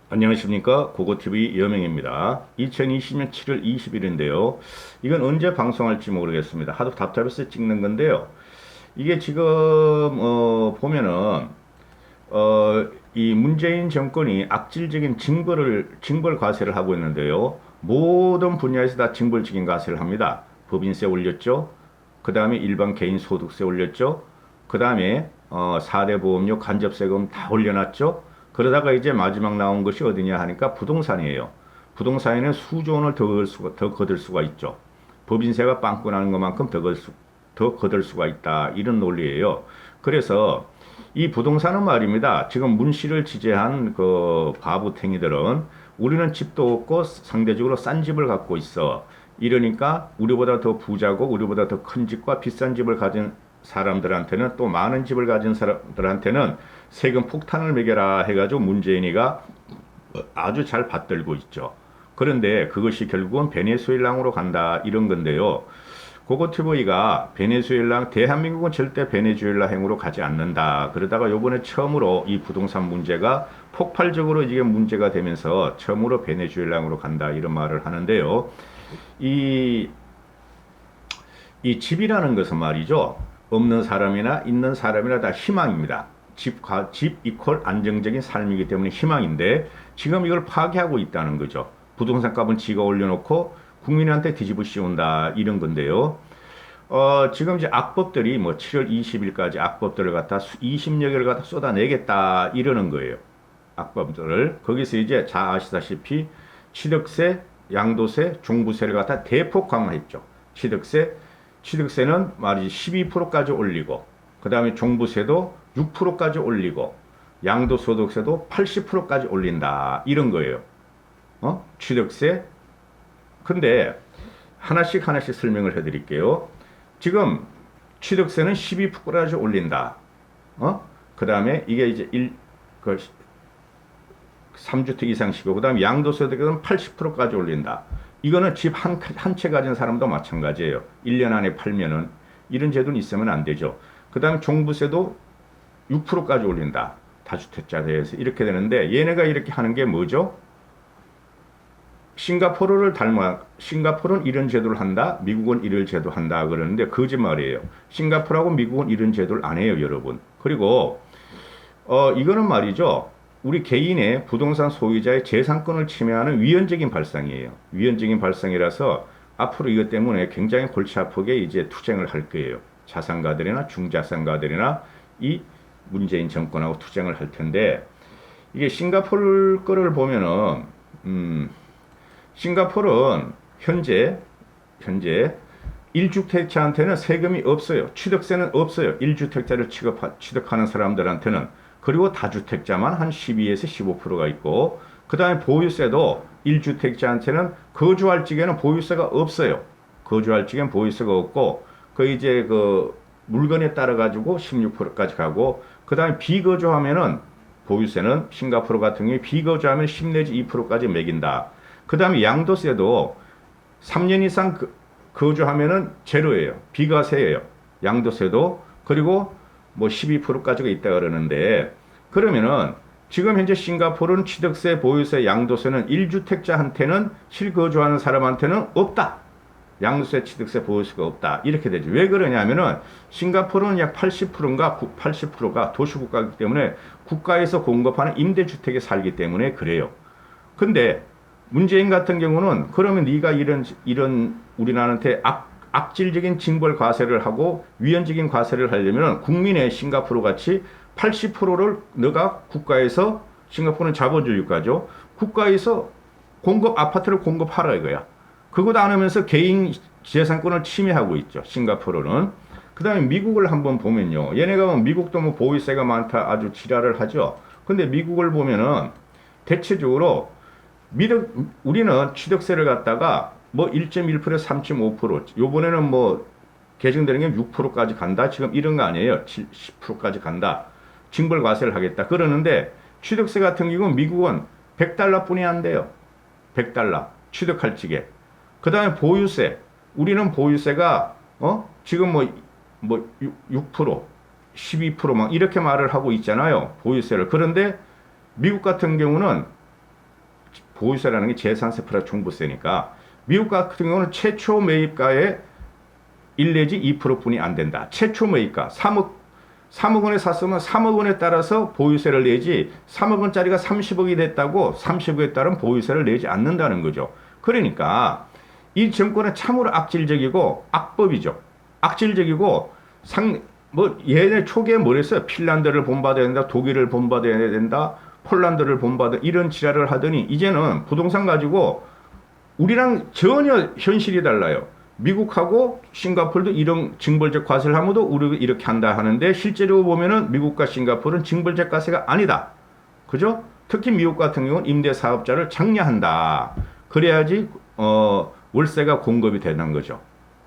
안녕하십니까. 고고TV 여명입니다. 2020년 7월 20일인데요. 이건 언제 방송할지 모르겠습니다. 하도 답답해서 찍는 건데요. 이게 지금 보면은 이 문재인 정권이 악질적인 징벌 과세를 하고 있는데요. 모든 분야에서 다 징벌적인 과세를 합니다. 법인세 올렸죠. 그 다음에 일반 개인 소득세 올렸죠. 그 다음에 4대 보험료 간접세금 다 올려놨죠. 그러다가 이제 마지막 나온 것이 어디냐 하니까 부동산이에요. 부동산에는 수조 원을 더 거둘 수가 있죠. 법인세가 빵꾸 나는 것만큼 더 거둘 수가 있다. 이런 논리예요. 그래서 이 부동산은 말입니다. 지금 문씨를 지지한 그 바보탱이들은 우리는 집도 없고 상대적으로 싼 집을 갖고 있어. 이러니까 우리보다 더 부자고 우리보다 더 큰 집과 비싼 집을 가진 사람들한테는 또 많은 집을 가진 사람들한테는 세금 폭탄을 매겨라 해가지고 문재인이가 아주 잘 받들고 있죠. 그런데 그것이 결국은 베네수엘랑으로 간다 이런 건데요. 고고티브이가 베네수엘라, 대한민국은 절대 베네수엘라 행으로 가지 않는다. 그러다가 요번에 처음으로 이 부동산 문제가 폭발적으로 이게 문제가 되면서 처음으로 베네수엘라로 간다 이런 말을 하는데요. 이, 이 집이라는 것은 말이죠. 없는 사람이나 있는 사람이나 다 희망입니다. 집 이퀄 안정적인 삶이기 때문에 희망인데 지금 이걸 파괴하고 있다는 거죠. 부동산 값은 지가 올려놓고 국민한테 뒤집어 씌운다 이런 건데요. 지금 이제 악법들이 뭐 7월 20일까지 악법들을 갖다 20여 개를 갖다 쏟아내겠다 이러는 거예요. 악법들을. 거기서 이제 잘 아시다시피 취득세, 양도세, 종부세를 갖다 대폭 강화했죠. 취득세는 말이지 12%까지 올리고 그 다음에 종부세도 6%까지 올리고 양도소득세도 80%까지 올린다 이런 거예요. 취득세. 근데 하나씩 설명을 해드릴게요. 지금 취득세는 12%까지 올린다. 그 다음에 이게 이제 3주택 이상시고, 그 다음에 양도소득은 80%까지 올린다. 이거는 집 한 채 가진 사람도 마찬가지예요. 1년 안에 팔면은 이런 제도는 있으면 안 되죠. 그 다음에 종부세도 6%까지 올린다. 다주택자에 대해서 이렇게 되는데 얘네가 이렇게 하는 게 뭐죠? 싱가포르는 이런 제도를 한다. 미국은 이런 제도 한다. 그러는데 거짓말이에요. 싱가포르하고 미국은 이런 제도를 안 해요, 여러분. 그리고 이거는 말이죠. 우리 개인의 부동산 소유자의 재산권을 침해하는 위헌적인 발상이에요. 위헌적인 발상이라서 앞으로 이것 때문에 굉장히 골치 아프게 이제 투쟁을 할 거예요. 자산가들이나 중자산가들이나 이 문재인 정권하고 투쟁을 할 텐데 이게 싱가포르 거를 보면은 싱가포르는 현재 1주택자한테는 세금이 없어요. 취득세는 없어요. 1주택자를 취득하는 사람들한테는. 그리고 다주택자만 한 12에서 15%가 있고 그 다음에 보유세도 1주택자한테는 거주할 적에는 보유세가 없어요. 거주할 적엔 보유세가 없고 그 이제 그 물건에 따라 가지고 16%까지 가고 그 다음에 비거주하면은 보유세는 싱가포르 같은 경우에 비거주하면 10 내지 2%까지 매긴다. 그 다음에 양도세도 3년 이상 거주하면은 제로예요. 비과세예요. 양도세도. 그리고 뭐 12%까지가 있다 그러는데 그러면은 지금 현재 싱가포르는 취득세, 보유세, 양도세는 1주택자한테는 실거주하는 사람한테는 없다. 양도세, 취득세, 보유세가 없다. 이렇게 되죠. 왜 그러냐면은 싱가포르는 약 80%인가 80%가 도시국가이기 때문에 국가에서 공급하는 임대주택에 살기 때문에 그래요. 근데 문재인 같은 경우는 그러면 네가 이런 우리나라한테 악질적인 징벌 과세를 하고 위헌적인 과세를 하려면 국민의 싱가포르 같이 80%를 너가 국가에서 싱가포르는 자본주의국가죠. 국가에서 아파트를 공급하라 이거야. 그것도 안 하면서 개인 재산권을 침해하고 있죠. 싱가포르는. 그 다음에 미국을 한번 보면요. 얘네가 뭐 미국도 뭐 보유세가 많다 아주 지랄을 하죠. 근데 미국을 보면은 대체적으로 우리는 취득세를 갖다가 뭐 1.1%, 3.5%, 요번에는 뭐 개정되는 게 6%까지 간다. 지금 이런 거 아니에요. 10%까지 간다. 징벌 과세를 하겠다. 그러는데 취득세 같은 경우는 미국은 100달러 뿐이 안 돼요. 100달러. 취득할 적에. 그 다음에 보유세. 우리는 보유세가, 지금 뭐 6%, 12%막 이렇게 말을 하고 있잖아요. 보유세를. 그런데 미국 같은 경우는 보유세라는 게 재산세 플러스 종부세니까 미국 같은 경우는 최초 매입가의 1 내지 2%뿐이 안 된다. 최초 매입가 3억 원에 샀으면 3억 원에 따라서 보유세를 내지 3억 원짜리가 30억이 됐다고 30억에 따른 보유세를 내지 않는다는 거죠. 그러니까 이 정권은 참으로 악질적이고 악법이죠. 악질적이고 얘네 초기에 뭐랬어요? 핀란드를 본받아야 된다, 독일을 본받아야 된다, 폴란드를 본받아 이런 지랄을 하더니 이제는 부동산 가지고 우리랑 전혀 현실이 달라요. 미국하고 싱가포르도 이런 징벌적 과세를 하면도 우리가 이렇게 한다 하는데 실제로 보면은 미국과 싱가포르는 징벌적 과세가 아니다. 그죠? 특히 미국 같은 경우는 임대사업자를 장려한다. 그래야지 월세가 공급이 되는 거죠.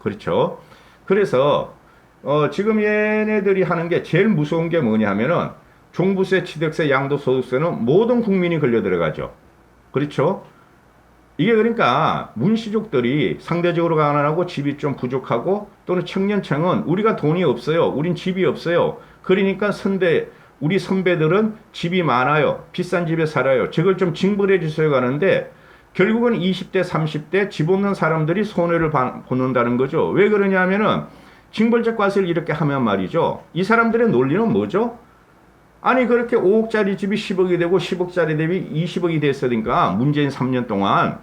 그렇죠? 그래서 지금 얘네들이 하는 게 제일 무서운 게 뭐냐 하면은 종부세, 취득세, 양도소득세는 모든 국민이 걸려 들어가죠. 그렇죠? 이게 그러니까 문시족들이 상대적으로 가난하고 집이 좀 부족하고 또는 청년층은 우리가 돈이 없어요. 우린 집이 없어요. 그러니까 우리 선배들은 집이 많아요. 비싼 집에 살아요. 저걸 좀 징벌해 주세요 가는데 결국은 20대, 30대 집 없는 사람들이 손해를 보는다는 거죠. 왜 그러냐 하면은 징벌적 과세를 이렇게 하면 말이죠. 이 사람들의 논리는 뭐죠? 아니 그렇게 5억짜리 집이 10억이 되고 10억짜리 집이 20억이 됐으니까 문재인 3년 동안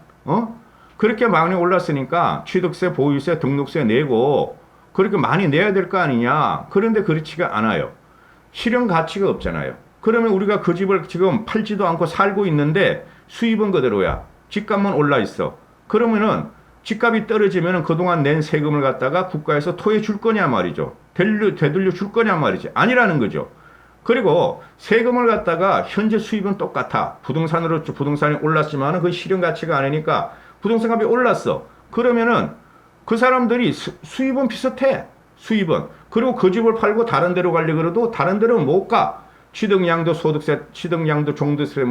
그렇게 많이 올랐으니까 취득세, 보유세, 등록세 내고 그렇게 많이 내야 될 거 아니냐. 그런데 그렇지가 않아요. 실현 가치가 없잖아요. 그러면 우리가 그 집을 지금 팔지도 않고 살고 있는데 수입은 그대로야. 집값만 올라 있어. 그러면은 집값이 떨어지면은 그동안 낸 세금을 갖다가 국가에서 토해 줄 거냐 말이죠. 되돌려 줄 거냐 말이지. 아니라는 거죠. 그리고 세금을 갖다가 현재 수입은 똑같아. 부동산이 올랐지만은 그 실현 가치가 아니니까 부동산 값이 올랐어. 그러면은 그 사람들이 수입은 비슷해. 수입은. 그리고 그 집을 팔고 다른 데로 가려고 그래도 다른 데로 못 가. 취득양도 소득세, 취득양도 종부세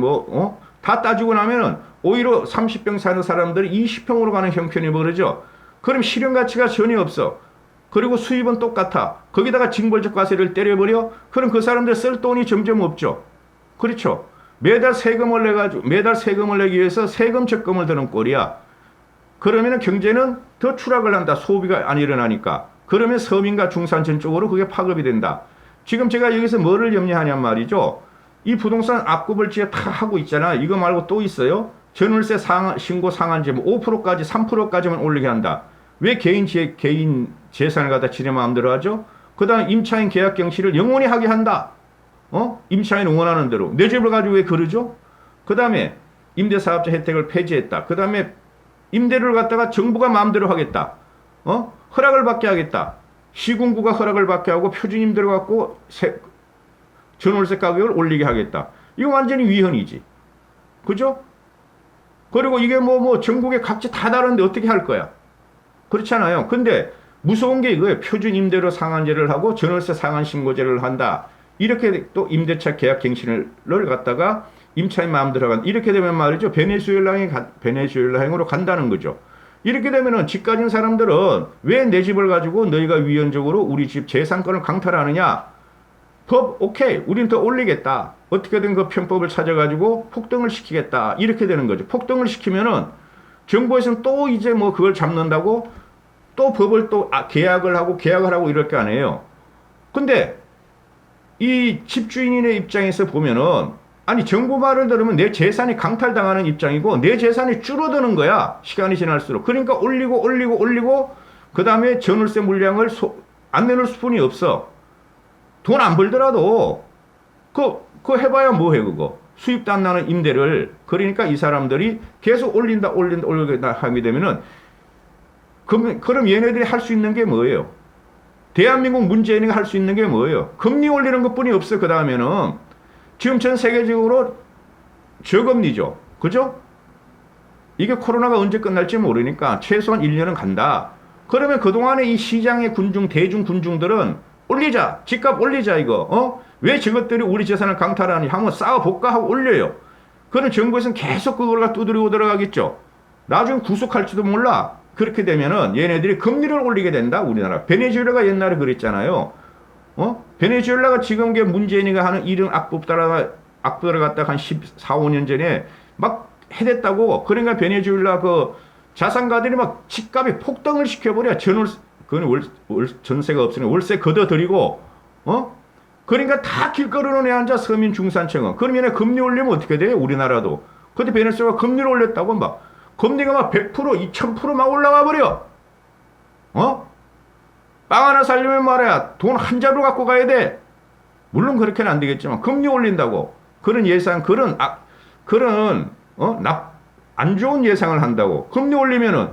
다 따지고 나면은 오히려 30평 사는 사람들이 20평으로 가는 형편이 벌어져. 그럼 실현 가치가 전혀 없어. 그리고 수입은 똑같아. 거기다가 징벌적 과세를 때려버려? 그럼 그 사람들 쓸 돈이 점점 없죠. 그렇죠. 매달 세금을 내기 위해서 세금 적금을 드는 꼴이야. 그러면 경제는 더 추락을 한다. 소비가 안 일어나니까. 그러면 서민과 중산층 쪽으로 그게 파급이 된다. 지금 제가 여기서 뭐를 염려하냔 말이죠. 이 부동산 앞굽을 지금 다 하고 있잖아. 이거 말고 또 있어요. 전월세 신고 상한제 5%까지 3%까지만 올리게 한다. 왜 개인 재산을 갖다 지네 마음대로 하죠? 그 다음에 임차인 계약 경시를 영원히 하게 한다. 임차인 원하는 대로. 내 집을 가지고 왜 그러죠? 그 다음에 임대사업자 혜택을 폐지했다. 그 다음에 임대료를 갖다가 정부가 마음대로 하겠다. 허락을 받게 하겠다. 시군구가 허락을 받게 하고 표준임대료 갖고 전월세 가격을 올리게 하겠다. 이거 완전히 위헌이지. 그죠? 그리고 이게 전국에 각지 다 다른데 어떻게 할 거야? 그렇잖아요. 근데 무서운 게 이거예요. 표준 임대료 상한제를 하고 전월세 상한 신고제를 한다. 이렇게 또 임대차 계약 갱신을 갖다가 임차인 마음대로 간다. 이렇게 되면 말이죠. 베네수엘라행으로 간다는 거죠. 이렇게 되면은 집 가진 사람들은 왜 내 집을 가지고 너희가 위헌적으로 우리 집 재산권을 강탈하느냐? 오케이. 우린 더 올리겠다. 어떻게든 그 편법을 찾아가지고 폭등을 시키겠다. 이렇게 되는 거죠. 폭등을 시키면은 정부에서는 또 이제 그걸 잡는다고 또 법을 또 계약을 하고 이럴 게 아니에요. 근데 이 집주인의 입장에서 보면은 아니 정부 말을 들으면 내 재산이 강탈당하는 입장이고 내 재산이 줄어드는 거야. 시간이 지날수록. 그러니까 올리고 그 다음에 전월세 물량을 안 내놓을 수뿐이 없어. 돈 안 벌더라도 그거 해봐야 뭐해 그거. 수입도 안 나는 임대를. 그러니까 이 사람들이 계속 올린다 하게 되면은 그럼 얘네들이 할 수 있는 게 뭐예요? 대한민국 문재인이 할 수 있는 게 뭐예요? 금리 올리는 것뿐이 없어. 그 다음에는 지금 전 세계적으로 저금리죠. 그죠? 이게 코로나가 언제 끝날지 모르니까 최소한 1년은 간다. 그러면 그동안에 이 시장의 대중 군중들은 올리자. 집값 올리자 이거. 왜 저것들이 우리 재산을 강탈하니? 한번 싸워볼까 하고 올려요. 그럼 정부에서는 계속 그걸 두드리고 들어가겠죠. 나중에 구속할지도 몰라. 그렇게 되면은 얘네들이 금리를 올리게 된다. 우리나라. 베네수엘라가 옛날에 그랬잖아요. 베네수엘라가 지금 문재인이가 하는 이런 악법을 갖다가 한 14, 15년 전에 막 해댔다고. 그러니까 베네수엘라 그 자산가들이 막 집값이 폭등을 시켜버려. 그건 전세가 없으니 월세 걷어들이고, 그러니까 다 길거리로 내앉아 서민 중산층은. 그러면 금리 올리면 어떻게 돼요? 우리나라도. 그때 베네수엘가 금리를 올렸다고 막. 금리가 막 100%, 2000%막 올라가 버려. 빵 하나 살려면 말이야. 돈 한 자루 갖고 가야 돼. 물론 그렇게는 안 되겠지만 금리 올린다고. 그런 예상, 안 좋은 예상을 한다고. 금리 올리면은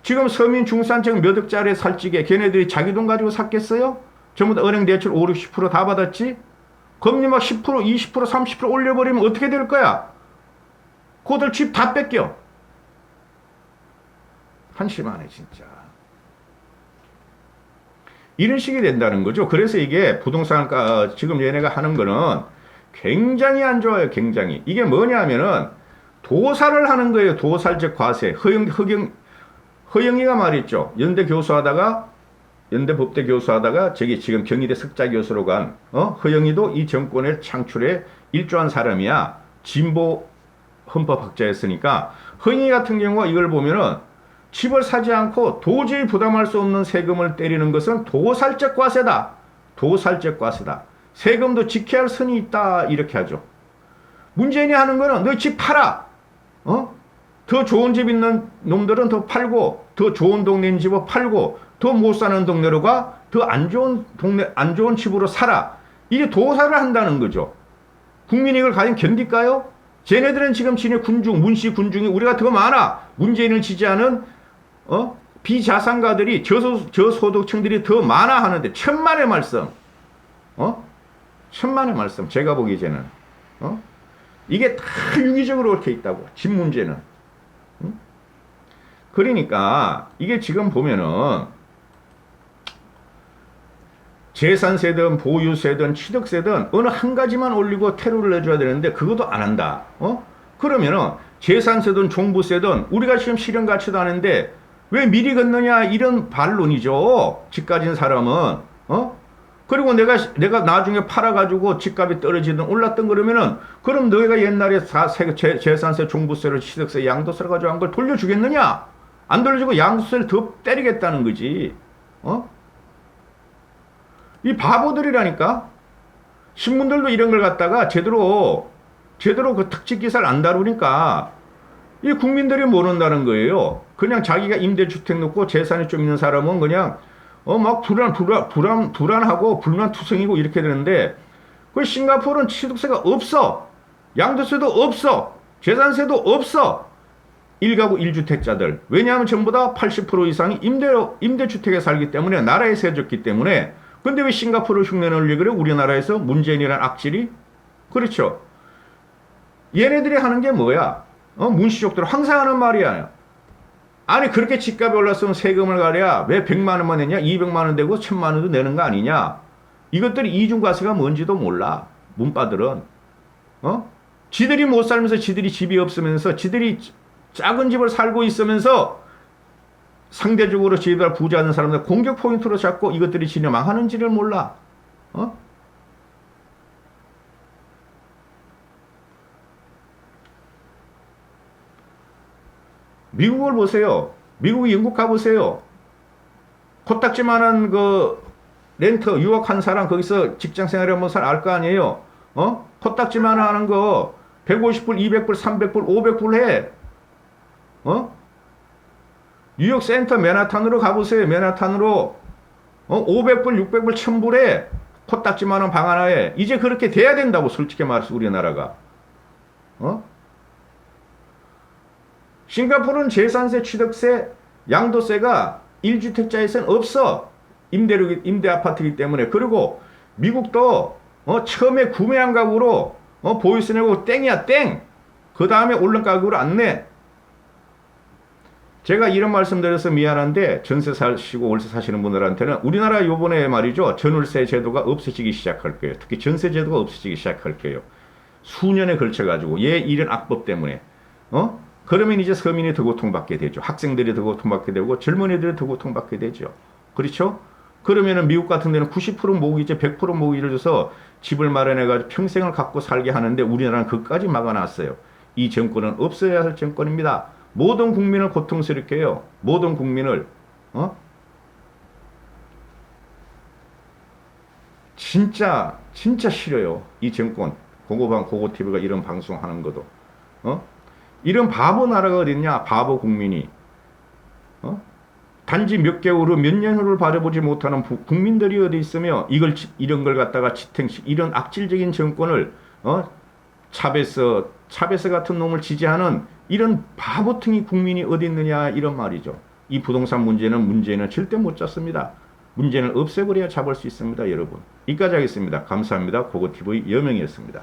지금 서민 중산층 몇 억짜리 살찌게 걔네들이 자기 돈 가지고 샀겠어요? 전부 다 은행 대출 5, 60%다 받았지? 금리 막 10%, 20%, 30% 올려버리면 어떻게 될 거야? 그들 집 다 뺏겨. 한심하네 진짜. 이런 식이 된다는 거죠. 그래서 이게 부동산가 지금 얘네가 하는 거는 굉장히 안 좋아요. 굉장히. 이게 뭐냐면은 도살을 하는 거예요. 도살적 과세. 허영이가 말했죠. 연대 법대 교수하다가 저기 지금 경희대 석자 교수로 간 허영이도 이 정권의 창출에 일조한 사람이야. 진보 헌법학자였으니까. 허영이 같은 경우가 이걸 보면은 집을 사지 않고 도저히 부담할 수 없는 세금을 때리는 것은 도살적 과세다. 도살적 과세다. 세금도 지켜야 할 선이 있다. 이렇게 하죠. 문재인이 하는 거는 너 집 팔아. 더 좋은 집 있는 놈들은 더 팔고, 더 좋은 동네인 집을 팔고, 더 못 사는 동네로 가, 더 안 좋은 동네, 안 좋은 집으로 살아. 이게 도살을 한다는 거죠. 국민이 이걸 과연 견딜까요? 쟤네들은 지금 문씨 군중이 우리가 더 많아. 문재인을 지지하는 비자산가들이 저소득층들이 더 많아 하는데 천만의 말씀. 천만의 말씀. 제가 보기 이제는 이게 다 유기적으로 얽혀 있다고. 집 문제는. 그러니까 이게 지금 보면은 재산세든 보유세든 취득세든 어느 한 가지만 올리고 테러를 내줘야 되는데 그것도 안 한다. 그러면은 재산세든 종부세든 우리가 지금 실현 가치도 하는데 왜 미리 걷느냐 이런 반론이죠. 집 가진 사람은. 그리고 내가 나중에 팔아가지고 집값이 떨어지든 올랐던 그러면은 그럼 너희가 옛날에 재산세, 종부세를 취득세, 양도세를 가지고 한 걸 돌려주겠느냐? 안 돌려주고 양도세를 더 때리겠다는 거지. 이 바보들이라니까. 신문들도 이런 걸 갖다가 제대로 그 특집 기사를 안 다루니까 이 국민들이 모른다는 거예요. 그냥 자기가 임대주택 놓고 재산이 좀 있는 사람은 그냥 막 불안하고 불만투성이고 이렇게 되는데 그 싱가포르는 취득세가 없어. 양도세도 없어. 재산세도 없어. 1가구 1주택자들. 왜냐하면 전부 다 80% 이상이 임대주택에 살기 때문에 나라에서 해줬기 때문에. 근데 왜 싱가포르 흉내를 내려 그래? 우리나라에서 문재인이란 악질이? 그렇죠. 얘네들이 하는 게 뭐야? 문시족들 항상 하는 말이야. 아니 그렇게 집값이 올랐으면 세금을 가랴 왜 100만 원만 냈냐? 200만 원 되고 1000만 원도 내는 거 아니냐? 이것들이 이중과세가 뭔지도 몰라. 문바들은. 지들이 못 살면서 지들이 집이 없으면서 지들이 작은 집을 살고 있으면서 상대적으로 지들 부자는 사람들 공격 포인트로 잡고 이것들이 지네 망하는지를 몰라. 미국을 보세요. 미국 영국 가보세요. 코딱지만한 그 렌트 유학한 사람 거기서 직장생활 한번 알 거 아니에요. 코딱지만 하는 거 150불, 200불, 300불, 500불 해. 뉴욕 센터 맨하탄으로 가보세요. 맨하탄으로 500불, 600불, 1000불에 코딱지만한 방 하나에 이제 그렇게 돼야 된다고 솔직히 말해서 우리나라가. 싱가포르는 재산세, 취득세, 양도세가 1주택자에서는 없어. 임대 아파트이기 때문에. 그리고 미국도 처음에 구매한 가격으로 보유세 내고 땡이야 땡. 그 다음에 오른 가격으로 안 내. 제가 이런 말씀 드려서 미안한데 전세 사시고 월세 사시는 분들한테는 우리나라 요번에 말이죠. 전월세 제도가 없어지기 시작할 거예요. 특히 전세 제도가 없어지기 시작할 거예요. 수년에 걸쳐 가지고 이런 악법 때문에. 그러면 이제 서민이 더 고통받게 되죠. 학생들이 더 고통받게 되고 젊은이들이 더 고통받게 되죠. 그렇죠? 그러면은 미국 같은 데는 90% 모기지 100% 모기를 줘서 집을 마련해가지고 평생을 갖고 살게 하는데 우리나라는 그것까지 막아놨어요. 이 정권은 없어야 할 정권입니다. 모든 국민을 고통스럽게 해요. 모든 국민을 진짜 싫어요. 이 정권. 고고TV가 이런 방송하는 것도. 이런 바보 나라가 어딨냐? 바보 국민이. 단지 몇 개월 후, 몇 년 후를 바라보지 못하는 국민들이 어디 있으며 이런 걸 갖다가 이런 악질적인 정권을, 차베스 같은 놈을 지지하는 이런 바보퉁이 국민이 어디 있느냐, 이런 말이죠. 이 부동산 문제는 절대 못 잡습니다. 문제는 없애버려야 잡을 수 있습니다, 여러분. 여기까지 하겠습니다. 감사합니다. 고고TV 여명이었습니다.